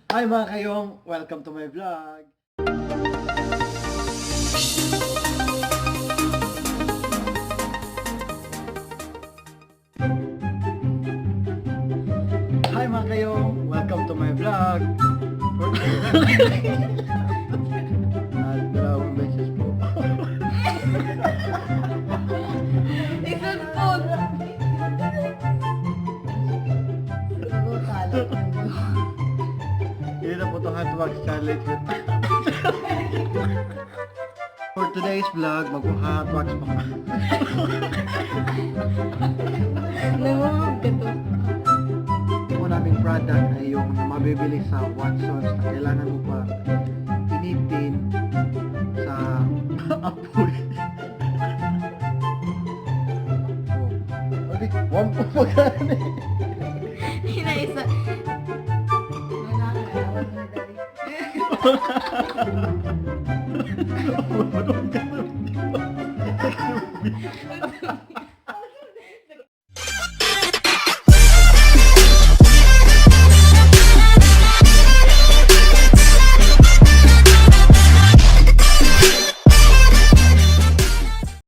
Hi mga kayong, welcome to my vlog. Hi mga kayong, welcome to my vlog. Dalawang beses po. Isang food. Hindi na po itong hotbox challenge. For today's vlog, mag-hotbox pa kami. Nangungog ka to. Yung naming product ay yung mabibili sa Watsons na kailangan mo pa initin sa apoy. Okay, one po magkano eh. Hinaisa.